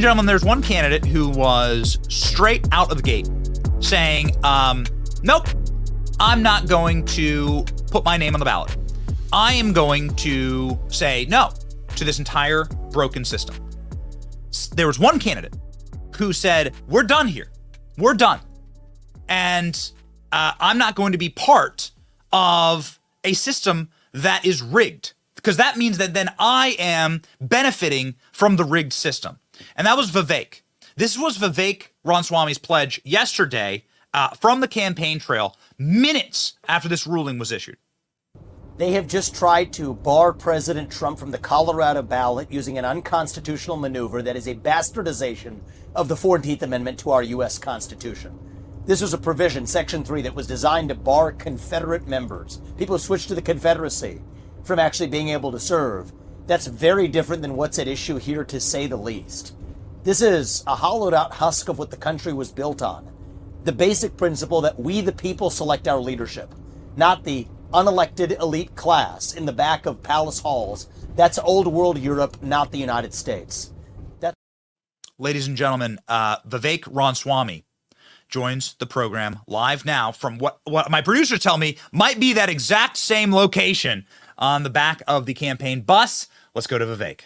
and gentlemen, there's one candidate who was straight out of the gate saying, nope, I'm not going to put my name on the ballot. I am going to say no to this entire broken system. There was one candidate who said, we're done here. We're done. And I'm not going to be part of a system that is rigged, because that means that then I am benefiting from the rigged system. And that was Vivek. This was Vivek Ramaswamy's pledge yesterday from the campaign trail, minutes after this ruling was issued. They have just tried to bar President Trump from the Colorado ballot using an unconstitutional maneuver that is a bastardization of the 14th Amendment to our U.S. Constitution. This was a provision, Section 3, that was designed to bar Confederate members, people who switched to the Confederacy, from actually being able to serve. That's very different than what's at issue here, to say the least. This is a hollowed out husk of what the country was built on. The basic principle that we, the people, select our leadership, not the unelected elite class in the back of palace halls. That's old world Europe, not the United States. Ladies and gentlemen, Vivek Ramaswamy joins the program live now from what my producers tell me might be that exact same location on the back of the campaign bus. Let's go to Vivek.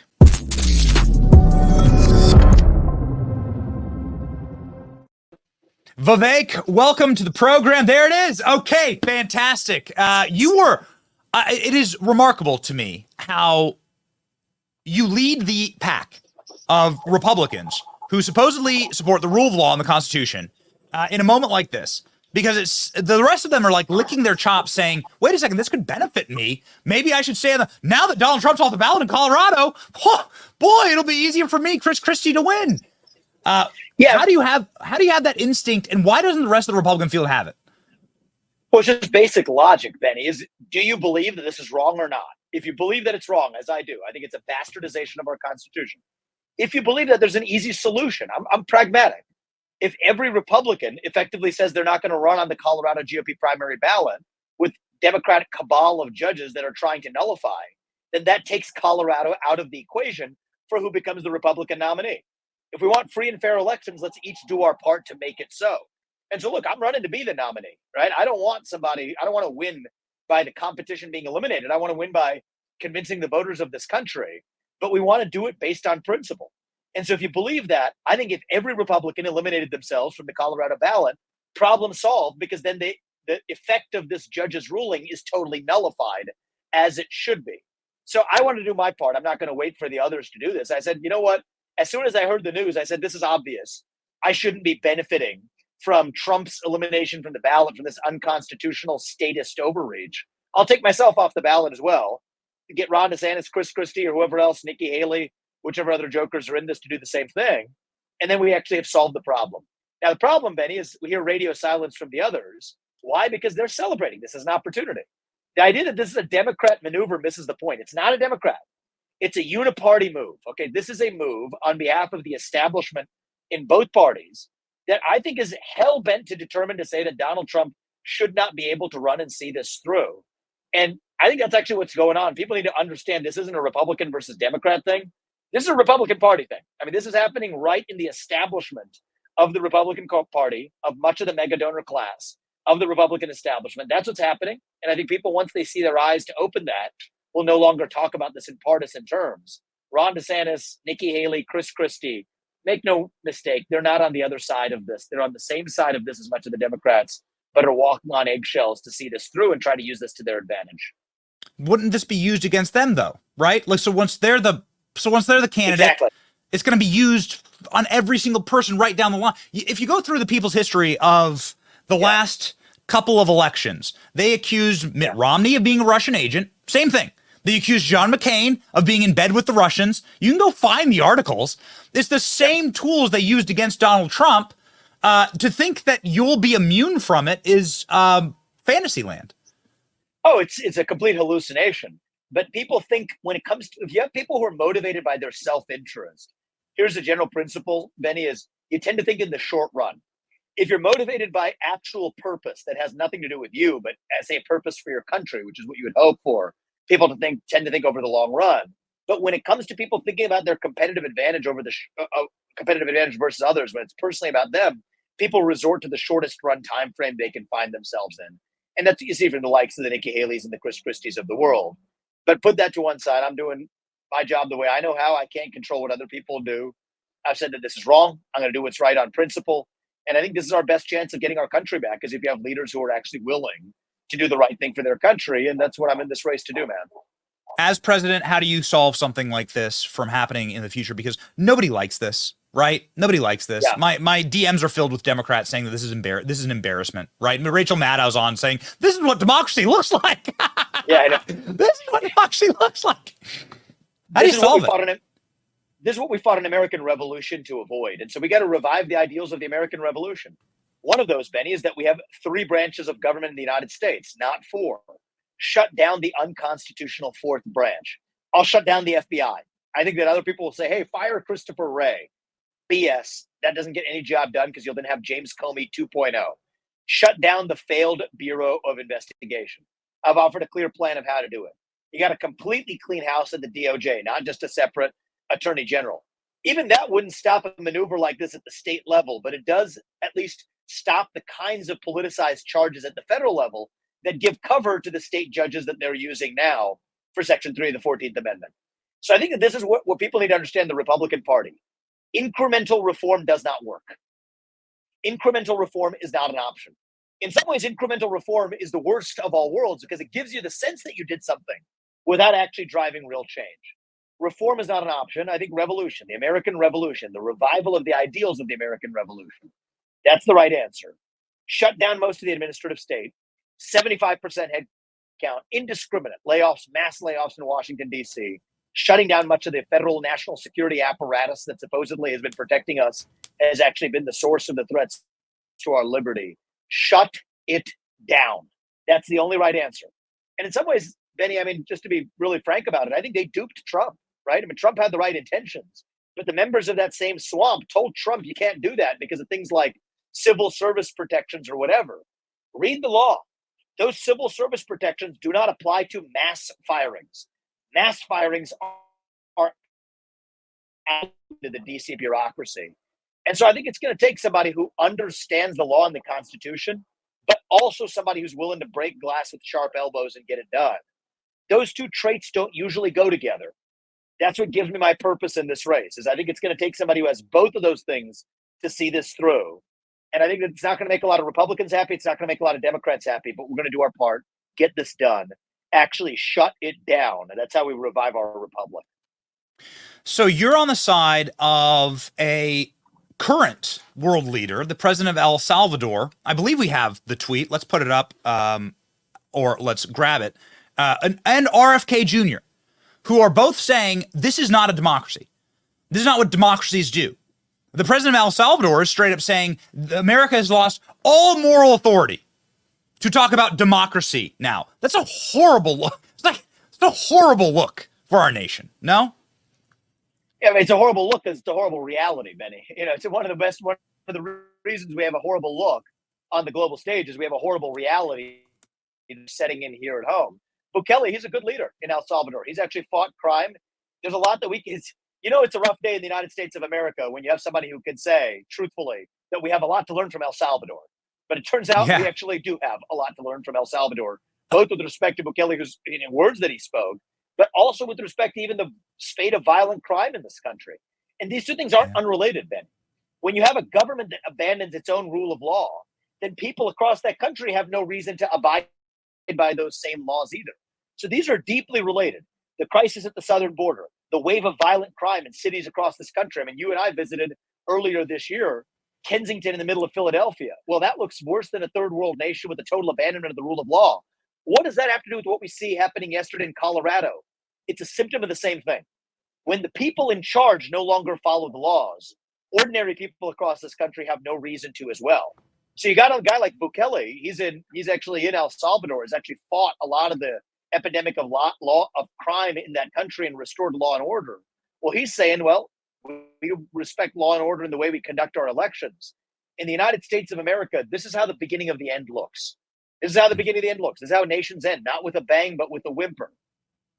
Vivek, welcome to the program. There it is. Okay, fantastic. It is remarkable to me how you lead the pack of Republicans who supposedly support the rule of law and the Constitution in a moment like this, because it's the rest of them are like licking their chops saying, wait a second, this could benefit me. Maybe I should stay on now that Donald Trump's off the ballot in Colorado, boy, it'll be easier for me, Chris Christie, to win. How do you have that instinct, and why doesn't the rest of the Republican field have it? Well, it's just basic logic, Benny. Do you believe that this is wrong or not? If you believe that it's wrong, as I do, I think it's a bastardization of our Constitution. If you believe that there's an easy solution, I'm pragmatic. If every Republican effectively says they're not going to run on the Colorado GOP primary ballot with Democratic cabal of judges that are trying to nullify, then that takes Colorado out of the equation for who becomes the Republican nominee. If we want free and fair elections, let's each do our part to make it so. And so, look, I'm running to be the nominee, right? I don't want to win by the competition being eliminated. I want to win by convincing the voters of this country, but we want to do it based on principle. And so if you believe that, I think if every Republican eliminated themselves from the Colorado ballot, problem solved, because then the effect of this judge's ruling is totally nullified, as it should be. So I want to do my part. I'm not going to wait for the others to do this. I said, you know what? As soon as I heard the news, I said, this is obvious. I shouldn't be benefiting from Trump's elimination from the ballot, from this unconstitutional statist overreach. I'll take myself off the ballot as well, to get Ron DeSantis, Chris Christie, or whoever else, Nikki Haley, whichever other jokers are in this, to do the same thing. And then we actually have solved the problem. Now, the problem, Benny, is we hear radio silence from the others. Why? Because they're celebrating this as an opportunity. The idea that this is a Democrat maneuver misses the point. It's not a Democrat. It's a uniparty move. Okay, this is a move on behalf of the establishment in both parties that I think is hell-bent to determine to say that Donald Trump should not be able to run and see this through. And I think that's actually what's going on. People need to understand this isn't a Republican versus Democrat thing. This is a Republican Party thing. I mean, this is happening right in the establishment of the Republican Party, of much of the mega donor class, of the Republican establishment. That's what's happening. And I think people, once they see their eyes to open that, will no longer talk about this in partisan terms. Ron DeSantis, Nikki Haley, Chris Christie, make no mistake, they're not on the other side of this. They're on the same side of this as much of the Democrats, but are walking on eggshells to see this through and try to use this to their advantage. Wouldn't this be used against them, though? Right? Like, so once they're the candidate, exactly, it's going to be used on every single person right down the line. If you go through the people's history of the last couple of elections, they accused Mitt Romney of being a Russian agent. Same thing. They accused John McCain of being in bed with the Russians. You can go find the articles. It's the same tools they used against Donald Trump. To think that you'll be immune from it is fantasy land. Oh, it's a complete hallucination. But people think when it comes to, if you have people who are motivated by their self-interest, here's the general principle, Benny, is you tend to think in the short run. If you're motivated by actual purpose that has nothing to do with you, but as a purpose for your country, which is what you would hope for, people tend to think over the long run. But when it comes to people thinking about their competitive advantage over the competitive advantage versus others, when it's personally about them, people resort to the shortest run time frame they can find themselves in. And that's what you see from the likes of the Nikki Haley's and the Chris Christie's of the world. But put that to one side. I'm doing my job the way I know how. I can't control what other people do. I've said that this is wrong. I'm going to do what's right on principle. And I think this is our best chance of getting our country back, is if you have leaders who are actually willing to do the right thing for their country. And that's what I'm in this race to do, man. As president, how do you solve something like this from happening in the future? Because nobody likes this, right? Nobody likes this. Yeah. My DMs are filled with Democrats saying that this is an embarrassment, right? And Rachel Maddow's on saying, this is what democracy looks like. Yeah, I know. This is what democracy looks like. How do you solve it? This is what we fought an American Revolution to avoid. And so we got to revive the ideals of the American Revolution. One of those, Benny, is that we have 3 branches of government in the United States, not 4. Shut down the unconstitutional 4th branch. I'll shut down the FBI. I think that other people will say, hey, fire Christopher Wray. BS. That doesn't get any job done, because you'll then have James Comey 2.0. Shut down the failed Bureau of Investigation. I've offered a clear plan of how to do it. You got a completely clean house at the DOJ, not just a separate attorney general. Even that wouldn't stop a maneuver like this at the state level, but it does at least stop the kinds of politicized charges at the federal level that give cover to the state judges that they're using now for Section 3 of the 14th Amendment. So I think that this is what people need to understand the Republican Party. Incremental reform does not work. Incremental reform is not an option. In some ways, incremental reform is the worst of all worlds, because it gives you the sense that you did something without actually driving real change. Reform is not an option. I think revolution, the American Revolution, the revival of the ideals of the American Revolution, that's the right answer. Shut down most of the administrative state, 75% head count, indiscriminate layoffs, mass layoffs in Washington, D.C., shutting down much of the federal national security apparatus that supposedly has been protecting us, has actually been the source of the threats to our liberty. Shut it down. That's the only right answer. And in some ways, Benny, I mean, just to be really frank about it, I think they duped Trump, right? I mean, Trump had the right intentions, but the members of that same swamp told Trump you can't do that because of things like civil service protections or whatever. Read the law. Those civil service protections do not apply to mass firings. Mass firings are out to the DC bureaucracy. And so I think it's going to take somebody who understands the law and the Constitution, but also somebody who's willing to break glass with sharp elbows and get it done. Those two traits don't usually go together. That's what gives me my purpose in this race, is I think it's going to take somebody who has both of those things to see this through. And I think that it's not going to make a lot of Republicans happy. It's not going to make a lot of Democrats happy, but we're going to do our part, get this done, actually shut it down. And that's how we revive our republic. So you're on the side of a current world leader, the president of El Salvador. I believe we have the tweet. Let's put it up, or let's grab it. And RFK Jr., who are both saying this is not a democracy. This is not what democracies do. The president of El Salvador is straight up saying America has lost all moral authority to talk about democracy now. That's a horrible look. It's a horrible look for our nation. No? Yeah, I mean, it's a horrible look because it's a horrible reality, Benny. You know, it's one of the reasons we have a horrible look on the global stage is we have a horrible reality setting in here at home. Bukele, he's a good leader in El Salvador. He's actually fought crime. There's a lot that we can, it's a rough day in the United States of America when you have somebody who can say, truthfully, that we have a lot to learn from El Salvador. But it turns out we actually do have a lot to learn from El Salvador, both with respect to Bukele, who's in words that he spoke, but also with respect to even the spate of violent crime in this country. And these two things aren't unrelated, Ben. When you have a government that abandons its own rule of law, then people across that country have no reason to abide by those same laws either. So these are deeply related. The crisis at the southern border, the wave of violent crime in cities across this country. I mean, you and I visited earlier this year Kensington in the middle of Philadelphia. Well, that looks worse than a third world nation with a total abandonment of the rule of law. What does that have to do with what we see happening yesterday in Colorado? It's a symptom of the same thing. When the people in charge no longer follow the laws, ordinary people across this country have no reason to as well. So you got a guy like Bukele, he's actually in El Salvador, has actually fought a lot of the epidemic of law of crime in that country and restored law and order. Well, he's saying, well, we respect law and order in the way we conduct our elections. In the United States of America, this is how the beginning of the end looks. This is how the beginning of the end looks. This is how nations end, not with a bang, but with a whimper.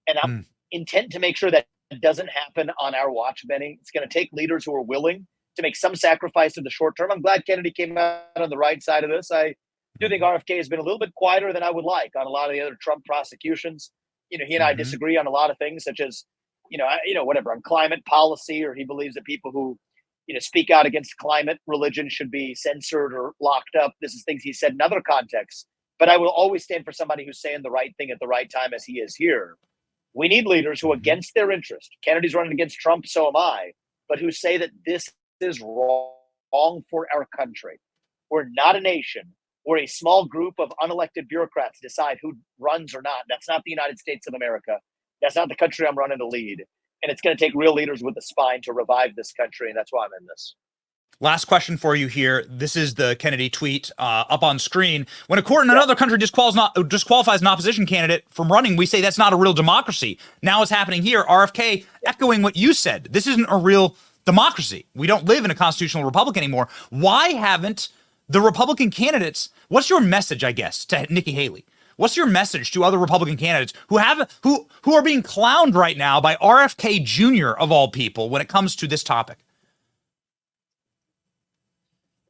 And I'm intent to make sure that doesn't happen on our watch, Benny. It's going to take leaders who are willing to make some sacrifice in the short term. I'm glad Kennedy came out on the right side of this. I do think RFK has been a little bit quieter than I would like on a lot of the other Trump prosecutions. You know, he and I disagree on a lot of things, such as, whatever, on climate policy, or he believes that people who, speak out against climate religion should be censored or locked up. This is things he said in other contexts. But I will always stand for somebody who's saying the right thing at the right time, as he is here. We need leaders who, against their interest, Kennedy's running against Trump, so am I, but who say that this is wrong for our country. We're not a nation where a small group of unelected bureaucrats decide who runs or not. That's not the United States of America. That's not the country I'm running to lead. And it's going to take real leaders with a spine to revive this country, and that's why I'm in this. Last question for you here. This is the Kennedy tweet up on screen. When a court in another country disqualifies an opposition candidate from running, we say that's not a real democracy. Now it's happening here. RFK echoing what you said. This isn't a real democracy. We don't live in a constitutional republic anymore. Why haven't the Republican candidates, what's your message, I guess, to Nikki Haley? What's your message to other Republican candidates who are being clowned right now by RFK Jr. of all people when it comes to this topic?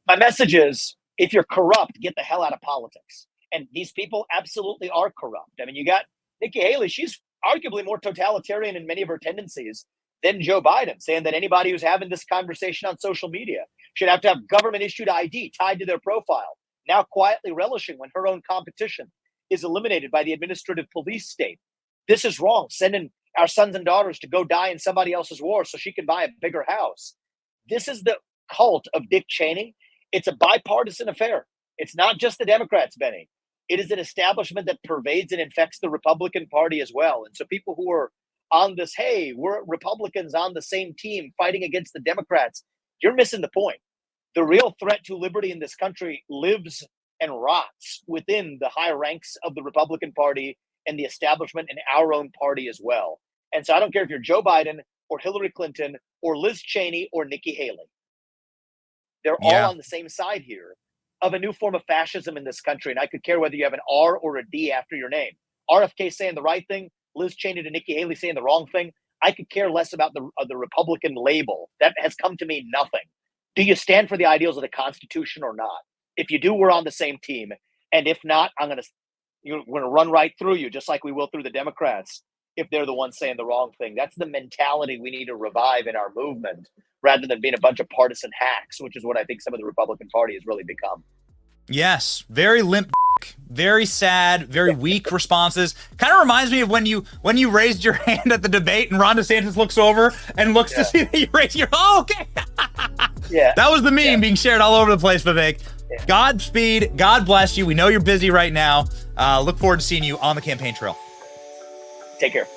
My message is, if you're corrupt, get the hell out of politics. And these people absolutely are corrupt. I mean, you got Nikki Haley. She's arguably more totalitarian in many of her tendencies than Joe Biden, saying that anybody who's having this conversation on social media should have to have government-issued ID tied to their profile, now quietly relishing when her own competition is eliminated by the administrative police state. This is wrong, sending our sons and daughters to go die in somebody else's war so she can buy a bigger house. This is the cult of Dick Cheney. It's a bipartisan affair. It's not just the Democrats, Benny. It is an establishment that pervades and infects the Republican Party as well. And so people who are on this, hey, we're Republicans on the same team fighting against the Democrats, you're missing the point. The real threat to liberty in this country lives and rots within the high ranks of the Republican Party and the establishment in our own party as well. And so I don't care if you're Joe Biden or Hillary Clinton or Liz Cheney or Nikki Haley. They're all on the same side here of a new form of fascism in this country. And I could care whether you have an R or a D after your name. RFK saying the right thing, Liz Cheney to Nikki Haley saying the wrong thing. I could care less about the Republican label. That has come to mean nothing. Do you stand for the ideals of the Constitution or not? If you do, we're on the same team. And if not, we're going to run right through you, just like we will through the Democrats, if they're the ones saying the wrong thing. That's the mentality we need to revive in our movement, rather than being a bunch of partisan hacks, which is what I think some of the Republican Party has really become. Yes, very limp, very sad, very weak responses. Kind of reminds me of when you raised your hand at the debate and Ron DeSantis looks over and looks to see that you raised your, okay. That was the meme being shared all over the place, Vivek. Yeah. Godspeed. God bless you. We know you're busy right now. Look forward to seeing you on the campaign trail. Take care.